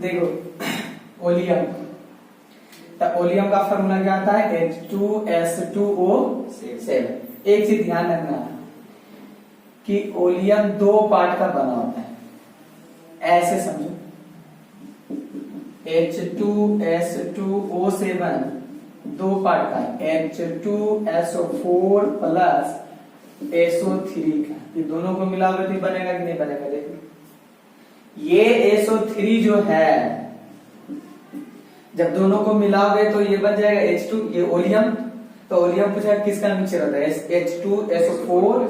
देखो ओलियम, तो ओलियम का फॉर्मूला क्या आता है H2S2O7। एक चीज ध्यान रखना कि ओलियम दो पार्ट का बना होता है, ऐसे समझो H2S2O7 दो पार्ट का है, H2SO4 प्लस SO3 का, ये दोनों को मिलाओगे तो बनेगा कि नहीं बनेगा। देखो ये SO3 जो है जब दोनों को मिलाओगे तो ये बन जाएगा H2, ये ओलियम, तो ओलियम पूछा किसका मिक्सचर होता है H2SO4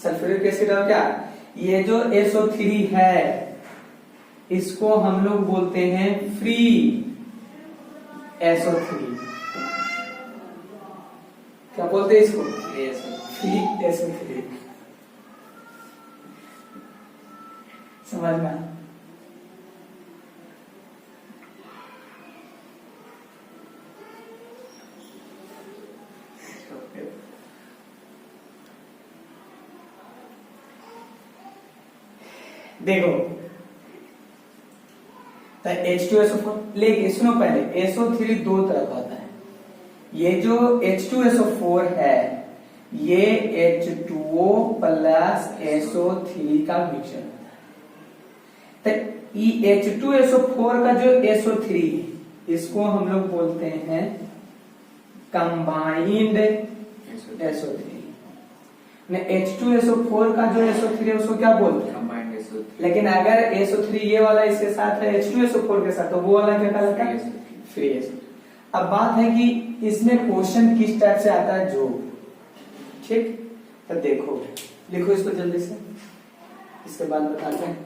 सल्फ्यूरिक एसिड और क्या, ये जो SO3 है इसको हम लोग बोलते हैं फ्री SO3। क्या बोलते हैं इसको? Free SO3। समझना। देखो तो H2SO4 लेकिन सुनो पहले, SO3 दो तरह का होता है। ये जो H2SO4 है ये H2O प्लस SO3 का मिक्सचर होता है। तो ये H2SO4 का जो SO3 इसको हम लोग बोलते हैं कंबाइंड SO3। H2SO4 का जो SO3 है उसको क्या बोलते हैं? Combined SO3। लेकिन अगर SO3 ये वाला इसके साथ है H2SO4 के साथ, तो वो वाला क्या कहलाता है? Free SO3। अब बात है कि इसमें क्वेश्चन किस टाइप से आता है, जो ठीक, तो देखो लिखो इसको जल्दी से, इसके बाद बताते हैं।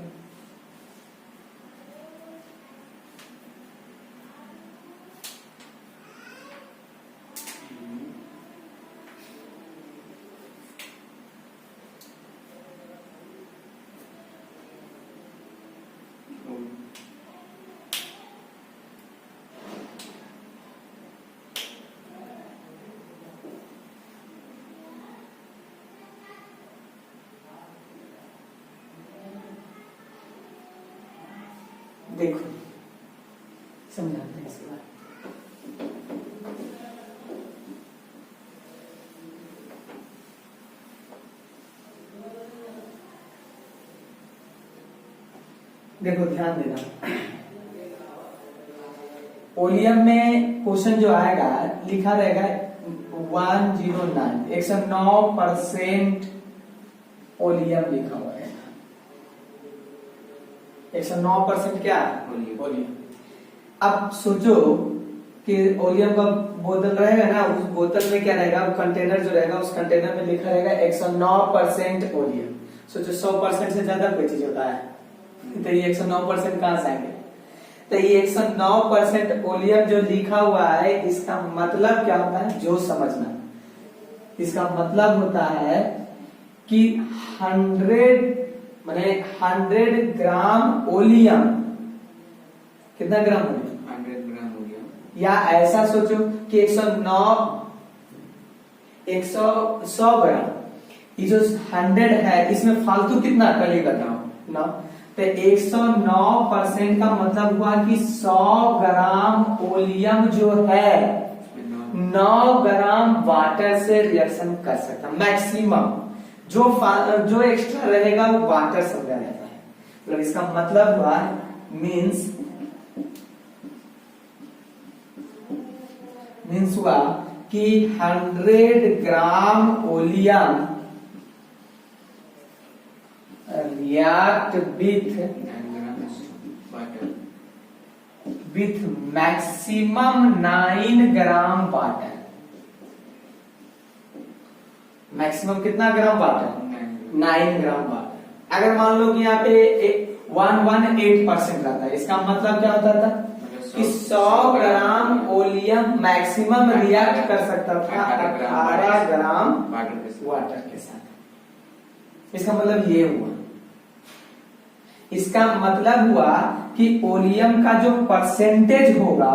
देखो समझाते हैं इसके बाद। देखो ध्यान देना, ओलियम में क्वेश्चन जो आएगा लिखा रहेगा 109% ओलियम लिखा हुआ है। 109% क्या ओलियम। अब सोचो कि ओलियम का बोतल रहेगा ना, उस बोतल में क्या रहेगा, कंटेनर जो रहेगा उस कंटेनर में लिखा रहेगा 109% ओलियम। सोचो 100% से ज्यादा कोई चीज होता है, तो ये 109% कहां से आएंगे। तो ये 109% ओलियम जो लिखा हुआ है इसका मतलब क्या होता है, जो समझना, इसका मतलब होता है कि 100 ग्राम ओलियम, कितना ग्राम ओलियम? 100 ग्राम ओलियम। या ऐसा सोचो कि 100 ग्राम, ये जो 100 है इसमें फालतू कितना पहले बताओ ना, तो 109% का मतलब हुआ कि 100 ग्राम ओलियम जो है 9 ग्राम वाटर से रिएक्शन कर सकता मैक्सिमम। जो एक्स्ट्रा रहेगा वो वाटर से रहता है। मतलब इसका मतलब हुआ मीन्स हुआ कि 100 ग्राम oleum react with maximum 9 gram water. Maximum कितना ग्राम वाटर? 9 gram water. अगर मान लो कि यहाँ पे 118% रहता है, इसका मतलब क्या होता था कि 100 ग्राम ओलियम मैक्सिमम रिएक्ट कर सकता था 18 ग्राम वाटर के साथ। इसका मतलब ये हुआ, इसका मतलब हुआ कि ओलियम का जो परसेंटेज होगा,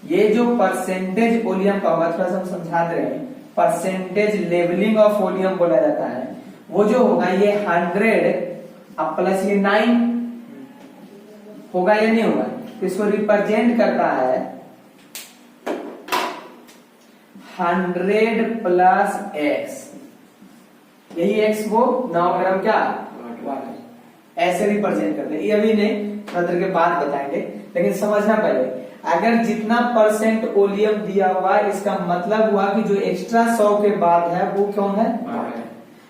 ये जो परसेंटेज ओलियम का होगा, थोड़ा सा हम समझा दे रहे हैं, परसेंटेज लेवलिंग ऑफ ओलियम बोला जाता है। वो जो होगा ये 100 अब प्लस ये 9, होगा या नहीं होगा? इसको रिप्रेजेंट करता है 100 प्लस x, यही x वो 9 ग्राम क्या वाटर, ऐसे रिप्रेजेंट करते हैं। ये अभी नहीं, थोड़ा देर के बाद बताएंगे, लेकिन समझना पहले, अगर जितना परसेंट ओलियम दिया हुआ है इसका मतलब हुआ कि जो एक्स्ट्रा 100 के बाद है वो कौन है?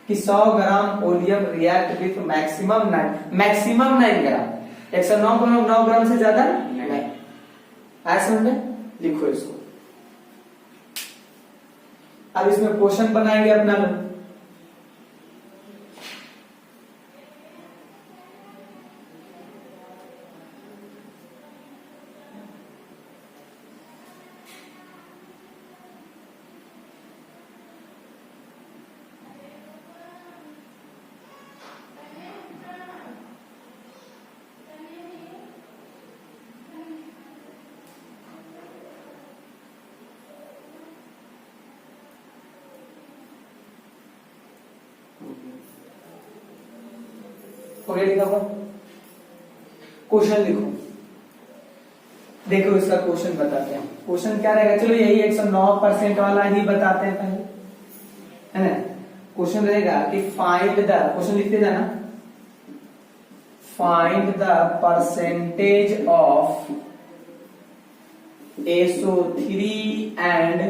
कि 100 ग्राम ओलियम रिएक्ट विथ मैक्सिमम 9 ग्राम। 109 ग्राम 9 ग्राम से ज्यादा नहीं। आया समझ में? लिखो इसको। अब इसमें क्वेश्चन बनाएंगे अपना लोग। हो गया लिखा हुआ? क्वेश्चन लिखो। देखो इसका क्वेश्चन बताते हैं। क्वेश्चन क्या रहेगा? चलो यही 109% वाला ही बताते हैं पहले, है ना। क्वेश्चन रहेगा कि फाइंड द, क्वेश्चन लिखते जाना, find the percentage of SO3 and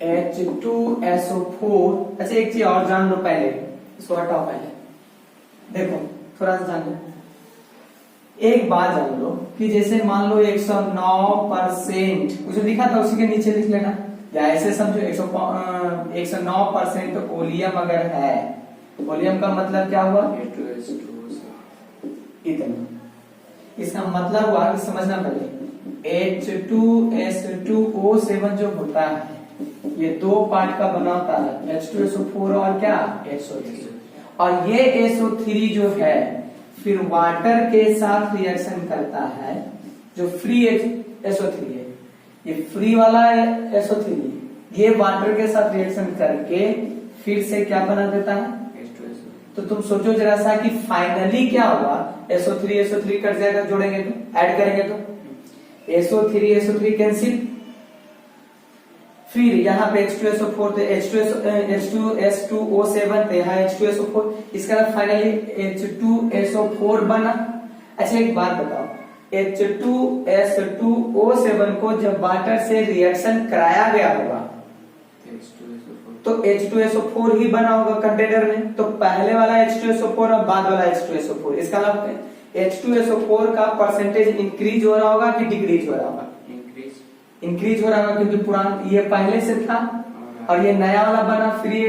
H2SO4। अच्छा एक चीज और जान लो पहले, इसको हटाओ पहले, देखो थोड़ा सा जान लो। एक बात जान लो कि जैसे मान लो 109% उसे लिखा था उसी के नीचे लिख लेना, या ऐसे समझो 109% ओलियम अगर है, ओलियम का मतलब क्या हुआ? इतना। इसका मतलब हुआ कि समझना पहले, H2S2O7 जो होता है ये 2 पार्ट का बना होता है, H2SO4 और क्या SO3। और ये SO3 जो है फिर वाटर के साथ रिएक्शन करता है, जो फ्री SO3 है, ये फ्री वाला SO3 ये वाटर के साथ रिएक्शन करके फिर से क्या बना देता है? तो तुम सोचो जरा सा कि फाइनली क्या हुआ? SO3 कट जाएगा, जोड़ेंगे तो, ऐड करेंगे तो SO3 कैंसिल, फिर यहाँ पे H2SO4 थे, H2S2O7 थे, यहाँ H2SO4, इसका फाइनली H2SO4 बना। अच्छा एक बात बताओ, H2S2O7 को जब वाटर से रिएक्शन कराया गया होगा तो H2SO4 ही बना होगा कंटेनर में, तो पहले वाला H2SO4 और बाद वाला H2SO4, इसका मतलब H2SO4 का परसेंटेज इंक्रीज हो रहा होगा कि डिक्रीज हो रहा होगा? इंक्रीज हो रहा होगा, क्योंकि पुराना ये पहले से था और ये नया वाला बना, फ्री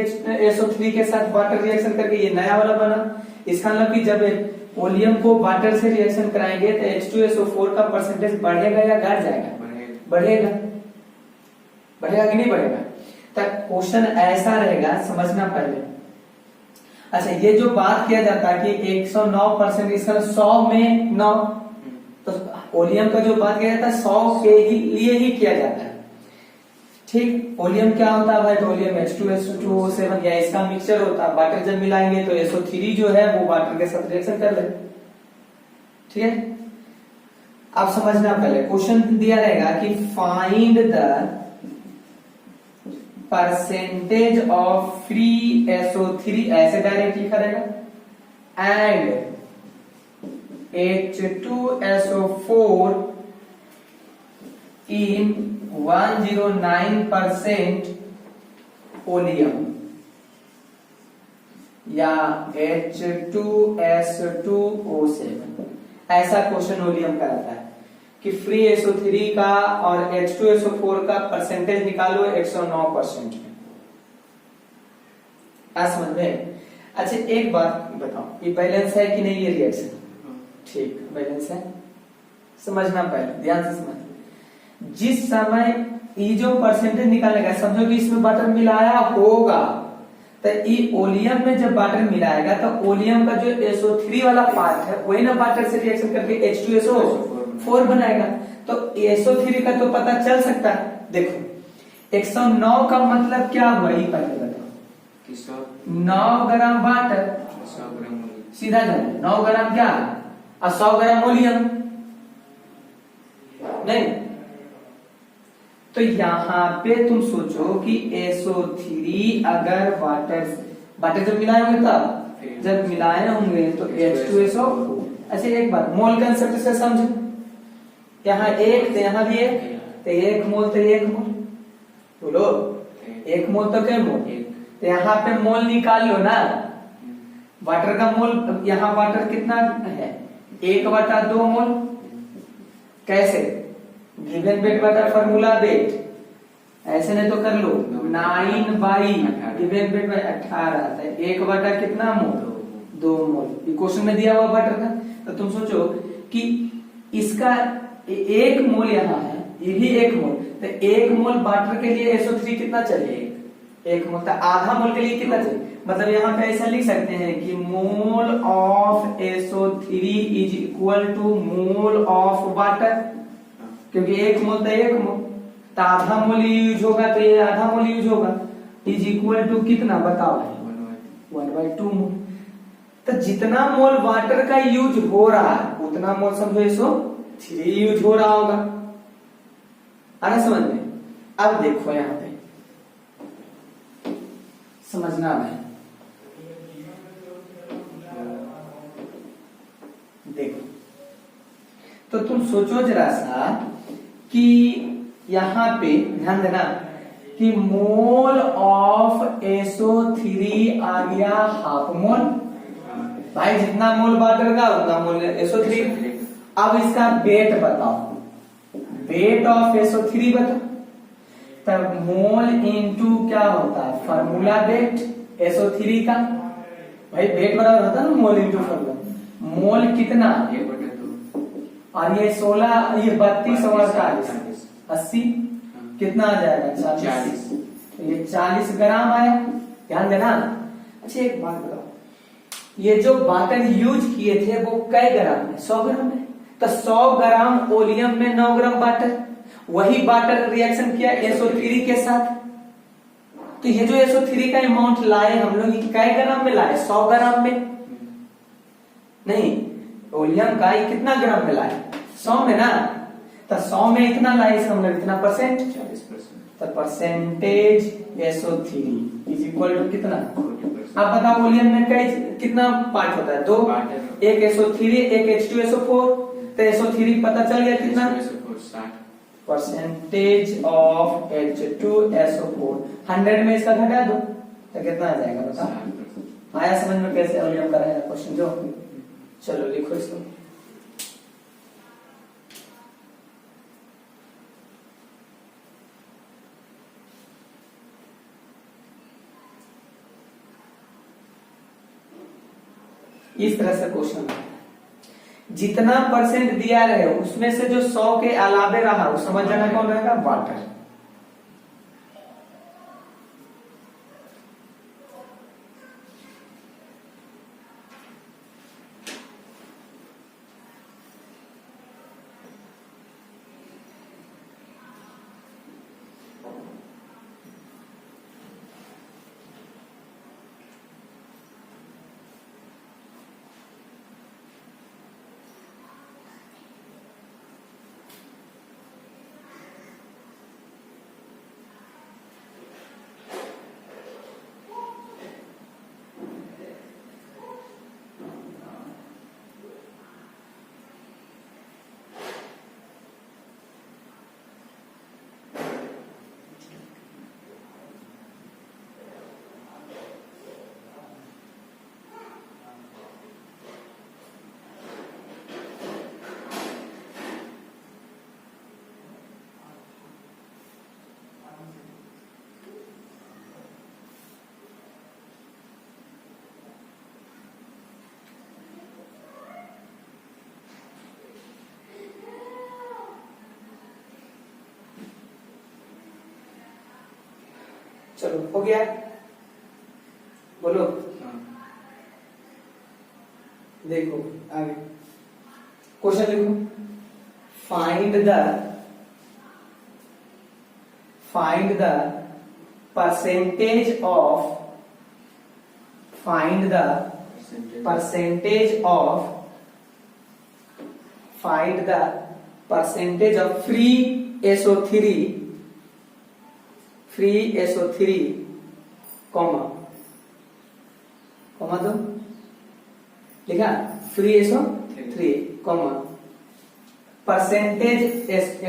SO3 के साथ वाटर रिएक्शन करके ये नया वाला बना। इसका मतलब कि जब ओलियम को वाटर से रिएक्शन कराएंगे तो H2SO4 का परसेंटेज बढ़ेगा या घट जाएगा? बढ़ेगा। बढ़ेगा कि नहीं बढ़ेगा? तब क्वेश्चन ऐसा रहेगा, समझना पहले। अच्छा ये जो बात किया जाता है कि 109%, इसका 100 में 9, तो ओलियम का जो बात किया जाता है 100 के लिए ही किया जाता है। ठीक, ओलियम क्या होता है भाई? तो ओलियम H2S2O7 या इसका मिक्सचर होता है। वाटर जब मिलाएंगे तो SO3 जो है वो वाटर के साथ रिएक्शन कर ले। ठीक है, अब समझना पहले, क्वेश्चन दिया रहेगा कि find the percentage of free SO3, ऐसे डायरेक्ट लिखा रहेगा, एंड H2SO4 in 109% ओलियम, या H2S2O7। ऐसा क्वेश्चन ओलियम का रहता है कि फ्री SO3 का और H2SO4 का परसेंटेज निकालो 109% में। समझ में? अच्छा एक बात बताओ, ये बैलेंस है कि नहीं ये रिएक्शन? ठीक, बैलेंस है। समझना पहले, ध्यान से समझ। जिस समय ये जो परसेंटेज निकालेगा, समझो कि इसमें वाटर मिलाया होगा, तो ये ओलियम में जब वाटर मिलाएगा तो ओलियम का जो SO3 वाला पार्ट है वही ना वाटर से रिएक्शन करके H2SO4 बनाएगा। तो SO3 का तो पता चल सकता है। देखो 109 का मतलब क्या हुआ, ये पहले बताओ। 9 9 ग्राम वाटर, सीधा जाओ, 9 ग्राम क्या और 100 ग्राम ओलियम नहीं। तो यहां पे तुम सोचो कि SO3 अगर वाटर जब मिलाए होंगे तब जब मिलाए होंगे तो H2SO। अच्छा एक बात मोल कंसेप्ट से समझो, यहाँ एक तो यहाँ भी एक, तो एक मोल तो एक मोल, बोलो एक मोल तो क्या मोल, तो यहाँ पे मोल निकाल लो ना। वाटर का मोल, यहाँ वाटर कितना है 1/2 मोल। कैसे, गिवन वेट बटा फॉर्मूला वेट, ऐसे नहीं तो कर लो 9 बाई गिवन वेट में 18 आता है, 1 कितना मोल 2 मोल। ये क्वेश्चन में दिया हुआ वाटर का। तो तुम सोचो कि इसका 1 मोल यहाँ है, ये भी 1 मोल, तो 1 मोल वाटर के लिए SO3 कितना चाहिए 1 मोल, तो आधा मोल के लिए कितना चाहिए। मतलब यहाँ पे ऐसा लिख सकते हैं कि mole of SO3 is equal to mole of water, क्योंकि 1 मोल तो 1 मोल, तो आधा मोल यूज होगा तो ये आधा मोल यूज होगा, इज इक्वल टू कितना बताओ 1/2 मोल। तो जितना मोल वाटर का यूज हो रहा है उतना मोल समझो SO3 यूज हो रहा होगा। आ रहा समझ में। अब देखो यहाँ पे समझना है, देखो तो तुम सोचो जरा सा कि यहाँ पे ध्यान देना कि मोल ऑफ SO3 आ गया हाफ मोल, भाई जितना मोल वाटर का उतना मोल SO3। अब इसका वेट बताओ, वेट ऑफ SO3 बताओ, तब मोल इनटू क्या होता है फार्मूला वेट SO3 का, भाई वेट बराबर होता है ना मोल इनटू फार्मूला। मोल कितना 1/2, और ये 16 ये 32 और 40 80 कितना आ जाएगा 40, तो ये 40 ग्राम आया, ध्यान देना। अच्छा एक बात बताओ, ये जो वाटर यूज किए थे वो कै ग्राम में 100 ग्राम में, तो 100 ग्राम ओलियम में 9 ग्राम वाटर, वही वाटर रिएक्शन किया SO3 के साथ। तो ये जो SO3 का अमाउंट लाए हम लोग कै ग्राम में लाए 100 ग्राम में नहीं, ओलियम का ये कितना ग्राम में लाए 100 में ना, तो 100 में इतना लाए हम लोग इतना परसेंट 40%, तो percentage SO3 is equal to कितना। अब बताओ ओलियम में कितना पार्ट होता है 2, एक SO3 एक H2SO4, तो SO3 पता चल गया कितना परसेंटेज ऑफ H2SO4, 100 में इसका घटा दो तो कितना आ जाएगा बताओ। आया समझ में कैसे ओलियम का रहेगा क्वेश्चन जो। चलो लिखो इसको, इस तरह से क्वेश्चन जितना परसेंट दिया रहे उसमें से जो 100 के अलावे रहा वो समझ जाना कौन रहेगा वाटर। चलो हो गया, बोलो देखो आगे क्वेश्चन लिखो। Find the percentage of find the percentage of free SO3 comma दो लिखा free SO3 comma percentage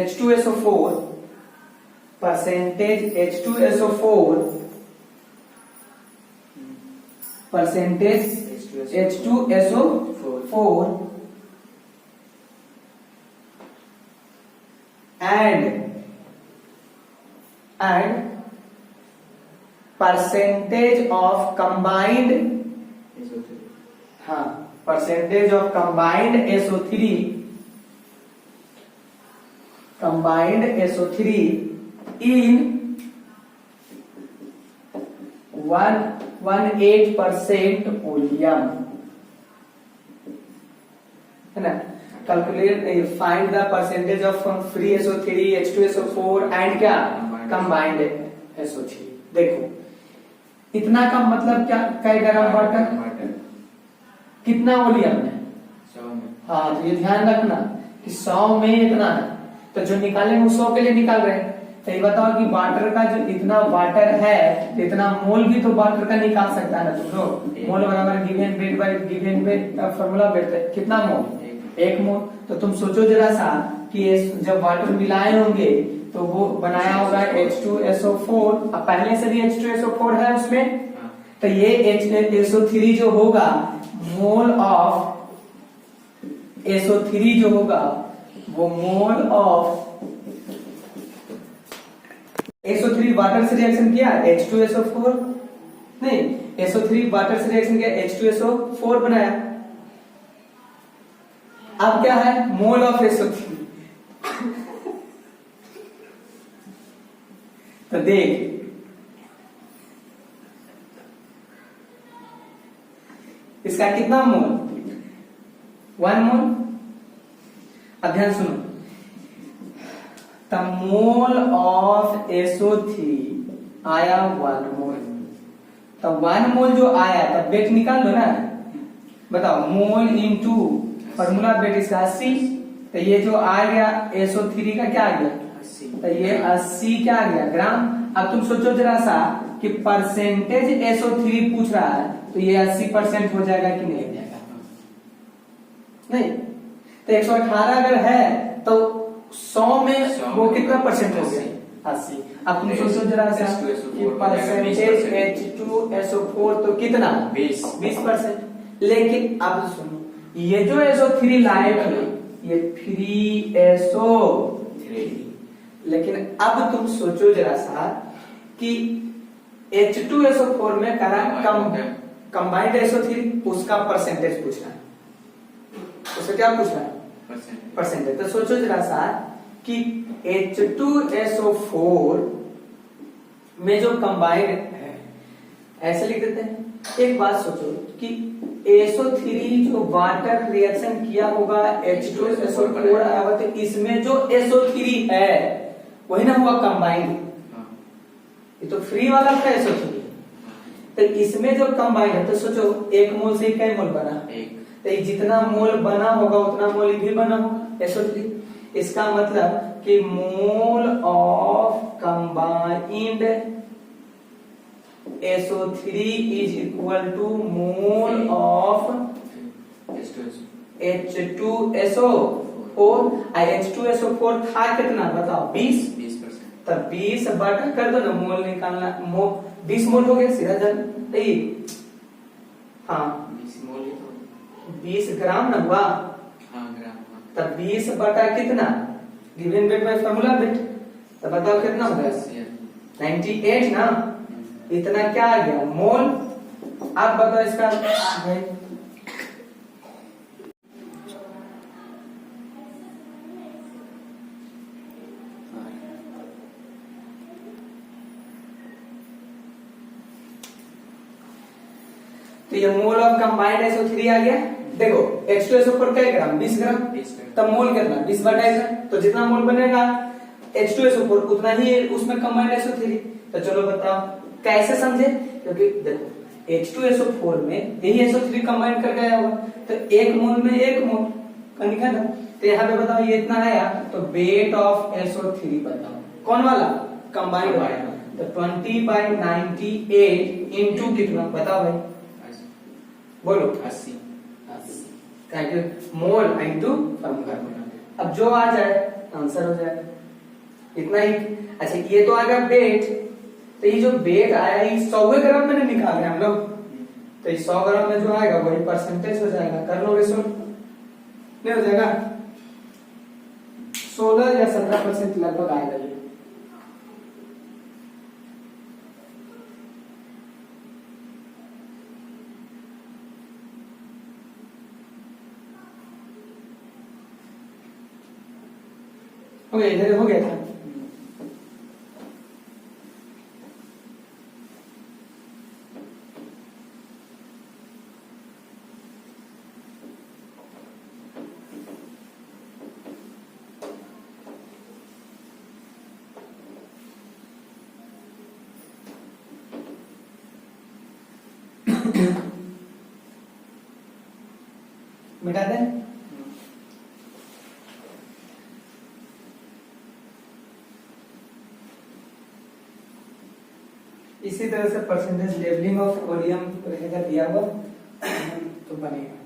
H2SO4 percentage H2SO4 and percentage of combined percentage of combined SO3 in 118% oleum है ना। Calculate find the percentage of free SO3 H2SO4 and क्या combined SO3। देखो इतना का मतलब क्या कई ग्राम वाटर कितना ओलियम है 100 में। हाँ तो ये ध्यान रखना कि 100 में इतना है तो जो निकालेंगे वो 100 के लिए निकाल रहे हैं। तो ये बताओ कि वाटर का जो इतना वाटर है तो इतना मोल भी तो वाटर का निकाल सकता है ना तुम लोग। मोल बराबर given weight by given weight formula बैठता है कितना मोल 1 मोल। तो तुम सोचो जरा सा कि जब वाटर मिलाए होंगे तो वो बनाया होगा H2SO4। अब पहले से भी H2SO4 है उसमें तो ये SO3 जो होगा मोल ऑफ SO3 जो होगा वो मोल ऑफ SO3 वाटर से रिएक्शन किया H2SO4 नहीं SO3 वाटर से रिएक्शन किया H2SO4 बनाया। अब क्या है मोल ऑफ SO3 तो देख इसका कितना मोल 1 मोल। अब ध्यान सुनो द मोल ऑफ SO3 आया 1 मोल। तो 1 मोल जो आया तब वेट निकाल लो ना। बताओ मोल इनटू फॉर्मूला वेट इसका 80। तो ये जो आ गया SO3 का क्या आ गया 80। तो ये 80 क्या आ गया ग्राम। अब तुम सोचो जरा सा कि परसेंटेज SO3 पूछ रहा है तो ये 80% हो जाएगा कि नहीं नहीं। तो 118 अगर है तो 100 में वो कितना परसेंट हो गया 80। अब तुम सोचो जरा सा कि परसेंटेज H2SO4 तो कितना 20%। लेकिन अब सुनो ये जो SO3 लाए थे ये फ्री SO3 लेकिन अब तुम सोचो जरा सा कि H2SO4 में करा कंबाइंड SO3 उसका परसेंटेज पूछना है। उसका क्या पूछना है परसेंटेज। तो सोचो जरा सा कि H2SO4 में जो कंबाइंड है ऐसे लिख देते हैं। एक बात सोचो कि SO3 जो वाटर रिएक्शन किया होगा H2SO4 आया हुआ तो इसमें जो SO3 है वही ना हुआ कंबाइंड। ये तो फ्री वाला था SO3 तो इसमें जो कंबाइंड है तो सोचो 1 मोल से कई मोल बना 1। तो जितना मोल बना होगा उतना मोल भी बना होगा SO3। इसका मतलब कि mole of combined SO3 is equal to mole of H2SO4। H2SO4 था कितना बताओ 20। तब 20 बटा कर दो ना मोल निकालना 20 मोल हो गया सीधा जन हाँ 20 ग्राम ना हुआ। तब 20 बटा कितना given weight by formula wait तो बताओ कितना होगा 98 ना। इतना क्या आ गया मोल। अब बताओ इसका तो ये मोल ऑफ कंबाइंड SO3 आ गया। देखो H2SO4 का ग्राम 20 ग्राम तब मोल कितना 20 बटा तो जितना मोल बनेगा H2SO4 उतना ही उसमें कंबाइंड SO3। तो चलो बताओ कैसे समझे क्योंकि देखो H2SO4 में यही SO3 कंबाइन कर गया होगा तो 1 मोल में 1 मोल का लिखा ना तो यहाँ पे बताओ ये इतना आया, तो वेट ऑफ SO3 बताओ कौन वाला, कंबाइंड वाला। तो 20/98 इंटू कितना बताओ भाई, बोलो 80 मोल इंटू कार्बन। अब जो आ जाए आंसर हो जाएगा, इतना ही। अच्छा ये तो आ गया वेट, तो ये जो वेट आया ये 100 ग्राम में निकाले हम लोग, तो ये 100 ग्राम में जो आएगा वही परसेंटेज हो जाएगा। कर लोगे सो नहीं हो जाएगा, 16 या 17% लगभग आएगा ये। हो गया, इधर हो गया था। मिटा दें। इसी तरह से परसेंटेज लेवलिंग ऑफ वॉल्यूम रहेगा दिया हुआ तो बनेगा।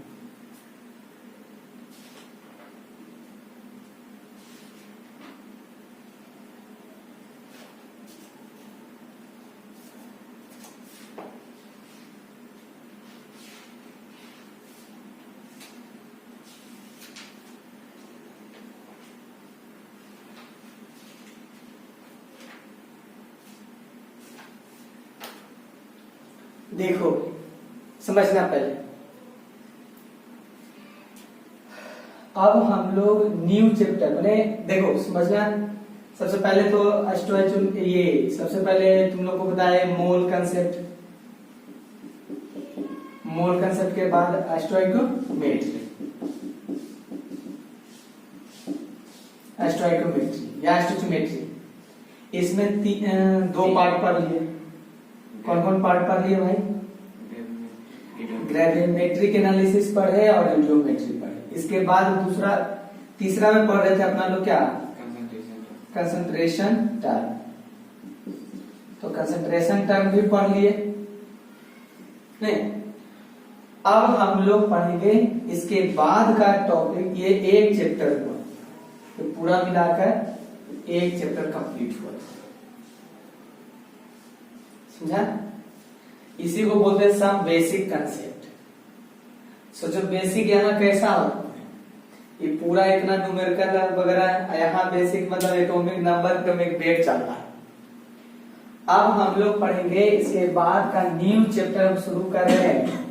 देखो समझना पहले, अब हम लोग न्यू चैप्टर बने। देखो समझना, सबसे पहले तो ये सबसे पहले तुम लोग को बताया मोल कंसेप्ट, मोल कंसेप्ट के बाद स्टोइकोमेट्री, स्टोइकोमेट्री या स्टोइकोमेट्री। इसमें 2 पार्ट पढ़ लिए। कौन कौन पार्ट पढ़ लिए भाई? ग्रेविमेट्रिक एनालिसिस पढ़े और एंड्रोमेट्री पढ़े। इसके बाद तीसरा में पढ़ रहे थे अपना लोग क्या, कंसंट्रेशन टर्म। तो कंसंट्रेशन टर्म भी पढ़ लिए नहीं। अब हम लोग पढ़ेंगे इसके बाद का टॉपिक, ये एक चैप्टर हुआ, तो पूरा मिलाकर एक चैप्टर कंप्लीट हुआ, समझा? इसी को बोलते हैं सम बेसिक कंसेप्ट। सोचो बेसिक यहाँ कैसा होता है, ये पूरा इतना न्यूमेरिकल वगैरह, यहाँ बेसिक मतलब एटॉमिक नंबर, एटॉमिक वेट चल रहा है। अब हम लोग पढ़ेंगे इसके बाद का न्यू चैप्टर शुरू कर रहे हैं